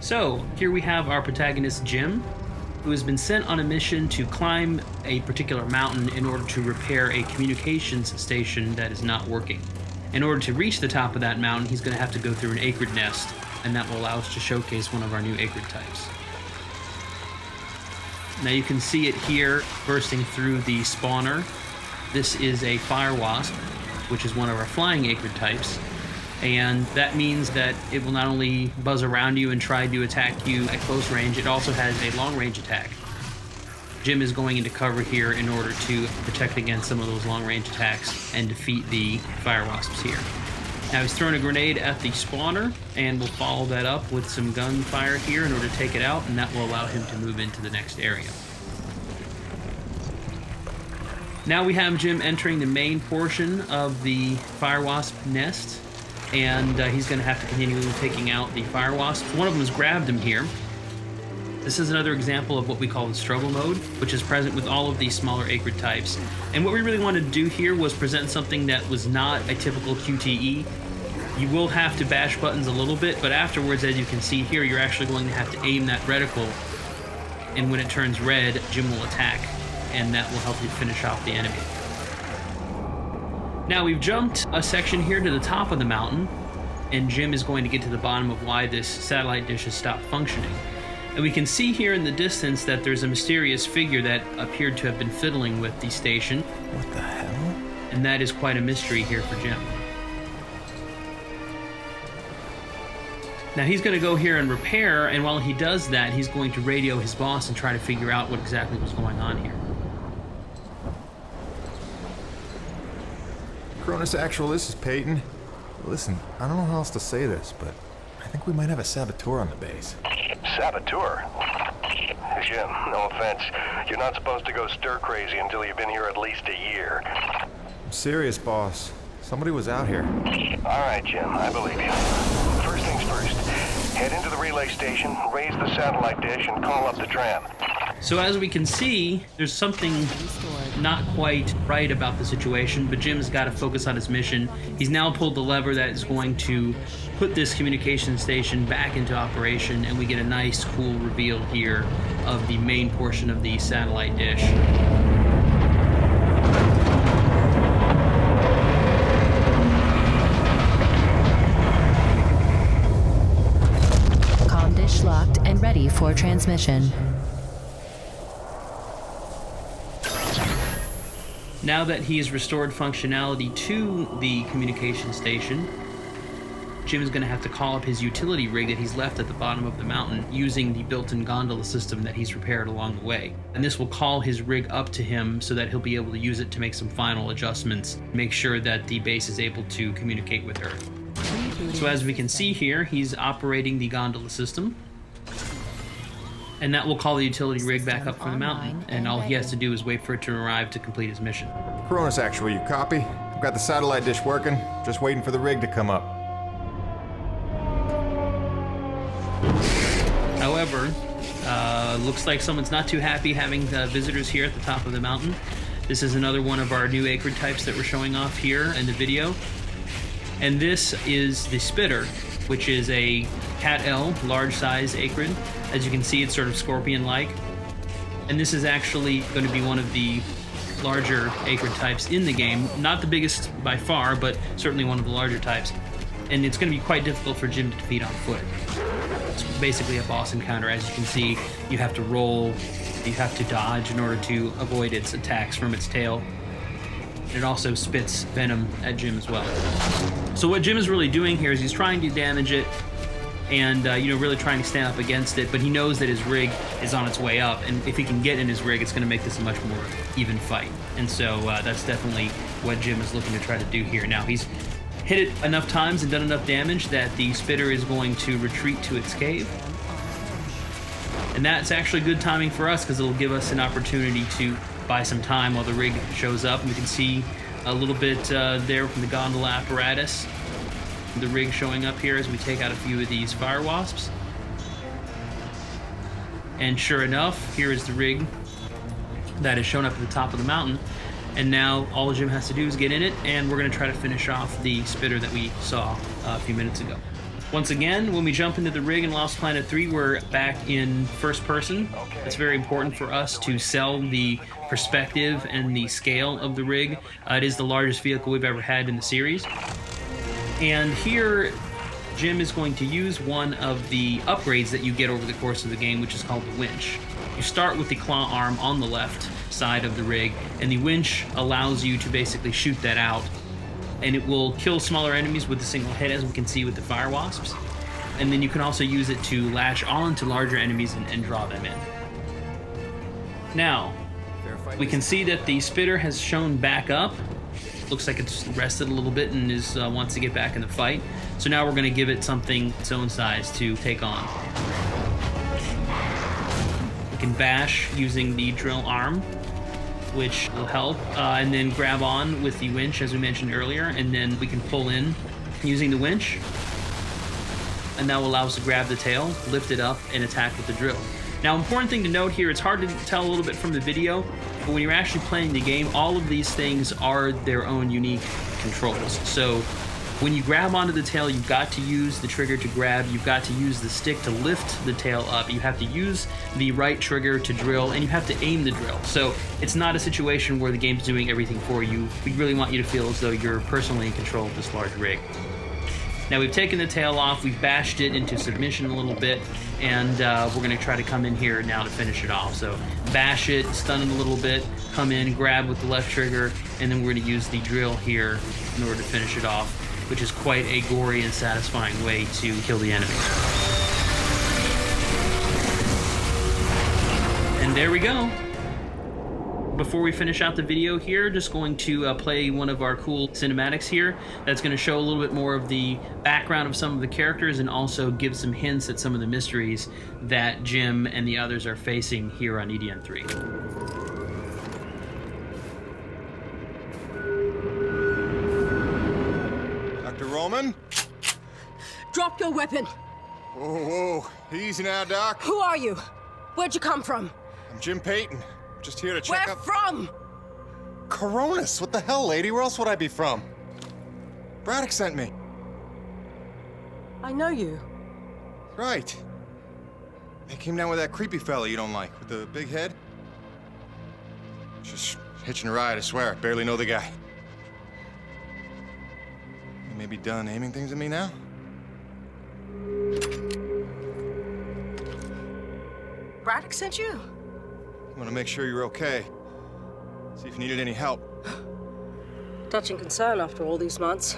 So here we have our protagonist Jim, who has been sent on a mission to climb a particular mountain in order to repair a communications station that is not working. In order to reach the top of that mountain, he's going to have to go through an acrid nest, and that will allow us to showcase one of our new acrid types. Now you can see it here bursting through the spawner. This is a fire wasp, which is one of our flying acrid types. And that means that it will not only buzz around you and try to attack you at close range, it also has a long range attack. Jim is going into cover here in order to protect against some of those long range attacks and defeat the fire wasps here. Now he's throwing a grenade at the spawner, and we'll follow that up with some gunfire here in order to take it out, and that will allow him to move into the next area. Now we have Jim entering the main portion of the fire wasp nest, and he's going to have to continue taking out the fire wasps. One of them has grabbed him here. This is another example of what we call the struggle mode, which is present with all of these smaller acrid types. And what we really wanted to do here was present something that was not a typical QTE. You will have to bash buttons a little bit, but afterwards, as you can see here, you're actually going to have to aim that reticle, and when it turns red, Jim will attack, and that will help you finish off the enemy. Now we've jumped a section here to the top of the mountain, and Jim is going to get to the bottom of why this satellite dish has stopped functioning. And we can see here in the distance that there's a mysterious figure that appeared to have been fiddling with the station. What the hell? And that is quite a mystery here for Jim. Now he's going to go here and repair, and while he does that, he's going to radio his boss and try to figure out what exactly was going on here. Cronus Actual, this is Peyton. Listen, I don't know how else to say this, but I think we might have a saboteur on the base. Saboteur? Jim, no offense. You're not supposed to go stir-crazy until you've been here at least a year. I'm serious, boss. Somebody was out here. All right, Jim, I believe you. First things first, head into the relay station, raise the satellite dish, and call up the tram. So as we can see, there's something not quite right about the situation, but Jim's got to focus on his mission. He's now pulled the lever that is going to put this communication station back into operation, and we get a nice, cool reveal here of the main portion of the satellite dish. Comm dish locked and ready for transmission. Now that he has restored functionality to the communication station, Jim is going to have to call up his utility rig that he's left at the bottom of the mountain using the built-in gondola system that he's repaired along the way. And this will call his rig up to him so that he'll be able to use it to make some final adjustments, make sure that the base is able to communicate with Earth. So as we can see here, he's operating the gondola system. And that will call the utility rig back up from the mountain, and all he has to do is wait for it to arrive to complete his mission. Cronus Actual, you copy? I've got the satellite dish working, just waiting for the rig to come up. However, looks like someone's not too happy having visitors here at the top of the mountain. This is another one of our new acrid types that we're showing off here in the video. And this is the spitter, which is a Cat L, large size acrid. As you can see, it's sort of scorpion-like. And this is actually going to be one of the larger acrid types in the game. Not the biggest by far, but certainly one of the larger types. And it's going to be quite difficult for Jim to defeat on foot. It's basically a boss encounter. As you can see, you have to roll, you have to dodge in order to avoid its attacks from its tail. It also spits venom at Jim as well. So what Jim is really doing here is he's trying to damage it and really trying to stand up against it, but he knows that his rig is on its way up, and if he can get in his rig, it's going to make this a much more even fight. And so that's definitely what Jim is looking to try to do here. Now, he's hit it enough times and done enough damage that the spitter is going to retreat to its cave. And that's actually good timing for us because it'll give us an opportunity to buy some time while the rig shows up. And we can see a little bit there from the gondola apparatus, the rig showing up here as we take out a few of these fire wasps. And sure enough, here is the rig that is shown up at the top of the mountain. And now all Jim has to do is get in it, and we're going to try to finish off the spitter that we saw a few minutes ago. Once again, when we jump into the rig in Lost Planet 3, we're back in first person. It's very important for us to sell the perspective and the scale of the rig. It is the largest vehicle we've ever had in the series. And here, Jim is going to use one of the upgrades that you get over the course of the game, which is called the winch. You start with the claw arm on the left side of the rig, and the winch allows you to basically shoot that out. And it will kill smaller enemies with a single hit, as we can see with the fire wasps. And then you can also use it to lash onto larger enemies and draw them in. Now, we can see that the spitter has shown back up. Looks like it's rested a little bit and wants to get back in the fight. So now we're going to give it something its own size to take on. We can bash using the drill arm, which will help, and then grab on with the winch, as we mentioned earlier, and then we can pull in using the winch, and that will allow us to grab the tail, lift it up, and attack with the drill. Now, important thing to note here, it's hard to tell a little bit from the video, but when you're actually playing the game, all of these things are their own unique controls. So when you grab onto the tail, you've got to use the trigger to grab, you've got to use the stick to lift the tail up, you have to use the right trigger to drill, and you have to aim the drill. So it's not a situation where the game's doing everything for you. We really want you to feel as though you're personally in control of this large rig. Now we've taken the tail off, we've bashed it into submission a little bit, and we're gonna try to come in here now to finish it off. So bash it, stun it a little bit, come in, grab with the left trigger, and then we're gonna use the drill here in order to finish it off, which is quite a gory and satisfying way to kill the enemy. And there we go. Before we finish out the video here, just going to play one of our cool cinematics here that's going to show a little bit more of the background of some of the characters and also give some hints at some of the mysteries that Jim and the others are facing here on EDN 3. Dr. Roman? Drop your weapon. Whoa, easy now, Doc. Who are you? Where'd you come from? I'm Jim Payton. Just here to check Where up... from? Coronis, what the hell, lady? Where else would I be from? Braddock sent me. I know you. Right. They came down with that creepy fella you don't like, with the big head. Just hitching a ride, I swear. Barely know the guy. You may be done aiming things at me now? Braddock sent you? I want to make sure you're okay. See if you needed any help. Touching concern after all these months.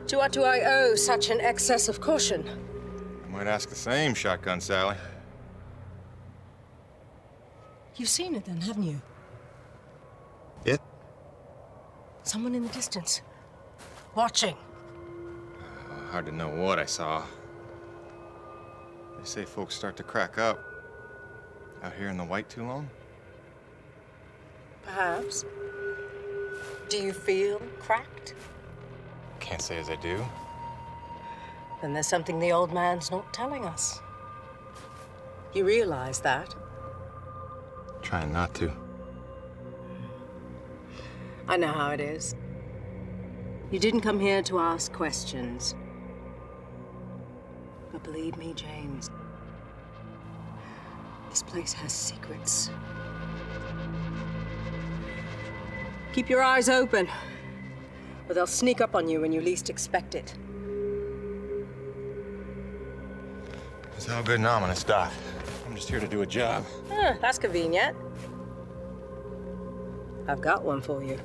To what do I owe such an excess of caution? I might ask the same, Shotgun Sally. You've seen it then, haven't you? It? Someone in the distance. Watching. Hard to know what I saw. They say folks start to crack up. Out here in the white too long? Perhaps. Do you feel cracked? Can't say as I do. Then there's something the old man's not telling us. You realize that? Trying not to. I know how it is. You didn't come here to ask questions. But believe me, James, this place has secrets. Keep your eyes open, or they'll sneak up on you when you least expect it. It's all good and ominous, Doc. I'm just here to do a job. That's convenient. I've got one for you.